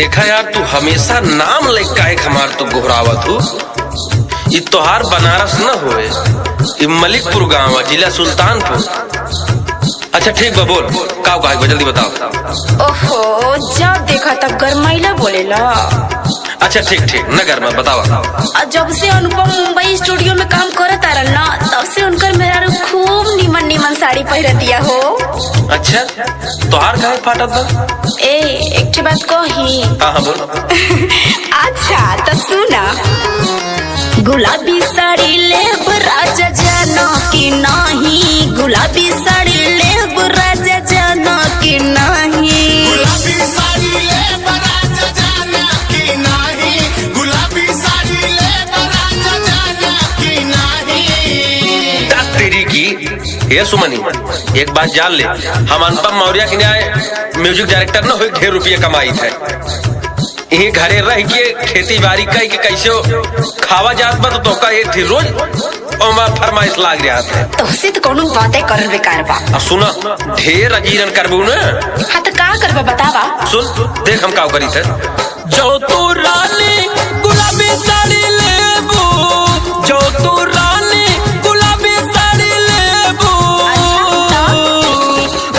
देखा यार, तू हमेशा नाम लेके काहे हमार तो गोहरावत हो। ये तोहार बनारस न होए, ये मलिकपुर गांव है, जिला सुल्तानपुर। अच्छा ठीक बा, बोल का कहे जल्दी बताओ। ओहो, जब देखा तब गरमाइला बोलेला। अच्छा ठीक ठीक, न गरमा बतावा। जब से अनुपम मुंबई स्टूडियो में काम करत आ ना, तब से उनकर मेहरारू खूब निमन निमन साड़ी पहनतिया हो। अच्छा, तोहार काहे फाटत बा? ए, एक बात कही। हाँ बोल। अच्छा तो सुना, गुलाबी साड़ी लेब राजा जाना कि नहीं, गुलाबी साड़ी लेब राजा जाना कि नहीं, गुलाबी साड़ी लेब राजा जाना कि नहीं, गुलाबी साड़ी लेब राजा जाना कि नहीं। तेरी की ये सुमनी, एक बात जान ले, हम अनुपम मौर्य के न्याय म्यूजिक डायरेक्टर न हो, ढेर रुपये कमाई थे। यही घरे रह के खेती बाड़ी कई के कैसे खावा जात बा, तो का एक थी रोज फरमाइश लाग रहा था। तोहसे तो कोनो बातें करल बेकार बा। सुना, ढेर अजीरन करबू न। हाँ तो का करबा बतावा। सुन देख हम का करी थे। जो तू रानी गुलाबी साड़ी लेबू, जो तू रानी गुलाबी साड़ी लेबू,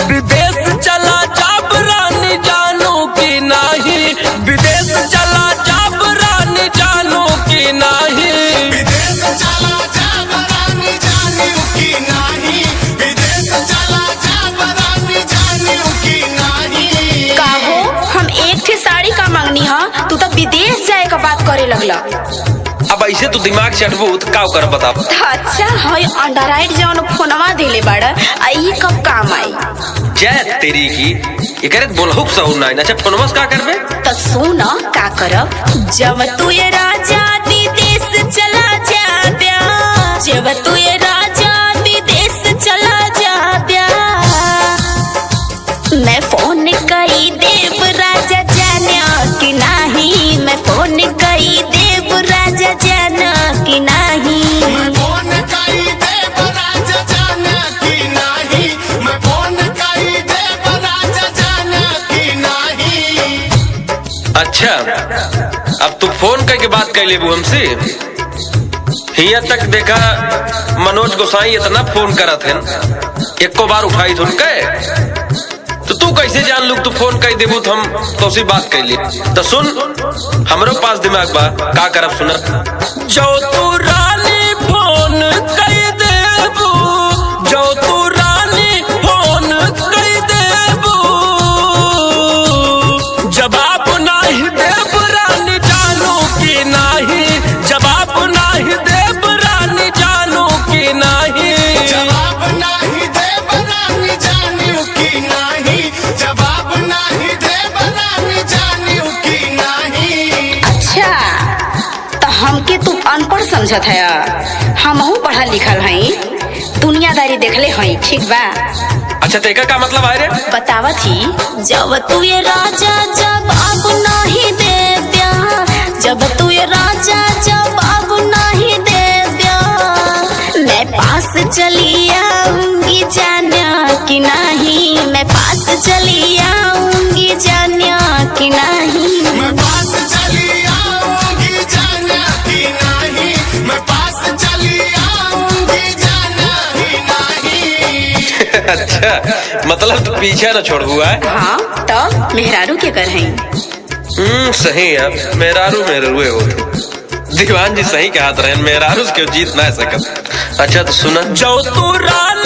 विदेश चला जाब रानी जानू की नहीं, विदेश चला जाब रानी जानू की नहीं, विदेश चला जाब रानी जानू कि नहीं, विदेश चला जाब रानी जानू कि नहीं। का हो, हम एक थे साड़ी का मांगनी हा, तू तो विदेश जाए का बात करे लगला। अब ऐसे तू दिमाग चटबू तो का कर बता। अच्छा है, अंडरराइट जौन फोनवा देले बाड़ा, आई कब काम आई। जय तेरी की, ये करे बोलहुक सऊ ना। अच्छा फोनवा का करबे? तो सुना का करब, जब तू ये राजा विदेश चला जाब्या, जब तू ये राजा विदेश चला जाब्या, मैं फोन कई देव राजा जाना कि नहीं, मैं फोन कई देव राजा जाना कि नहीं, मैं फोन कई देब राजा जाना कि नहीं, मैं फोन कई देब राजा जाना कि नहीं। अच्छा, अब तू फोन करके बात कर लेबू हमसे। हिया तक देखा मनोज गोसाई इतना फोन करत है, एको बार उठाई थुन के, तो तू कैसे जान लू तू फोन कर देबू तो हम तो सी बात कर ली। तो सुन, हमरो पास दिमाग बा, का करब सुना। जो तू रानी फोन कर देबू, जो तू रानी फोन कर देबू, जवाब नहीं देब रानी जानू की नहीं, जवाब नहीं देब रानी जानू की नहीं, जवाब नहीं देब रानी जानू कि नहीं, जवाब नहीं देब रानी जानू कि नहीं। अच्छा तो हमके तू अनपढ़ समझत है, हमहू पढ़ल लिखल हई, दुनियादारी देखले हई, ठीक बा। अच्छा तेका का मतलब है रे? बतावत ही, जब तू ये राजा जब अब नहीं देब्या, जब तू ये राजा जब अब नहीं देब्या, मैं पास चली आऊंगी जाना कि नहीं, मैं पास चली आऊंगी जाना कि नहीं, मैं पास चली आऊंगी जाना कि नहीं, मैं पास चली आऊंगी जाना कि नहीं। अच्छा मतलब तू पीछे न छोड़ हुआ है। हाँ तो मेहरारू के कर हैं। सही है, मेहरारू मेहरुए हो। दीवान जी सही कहा रहे, मेहरारू क्यों जीत ना सकत। अच्छा तो सुना, जो तू रानी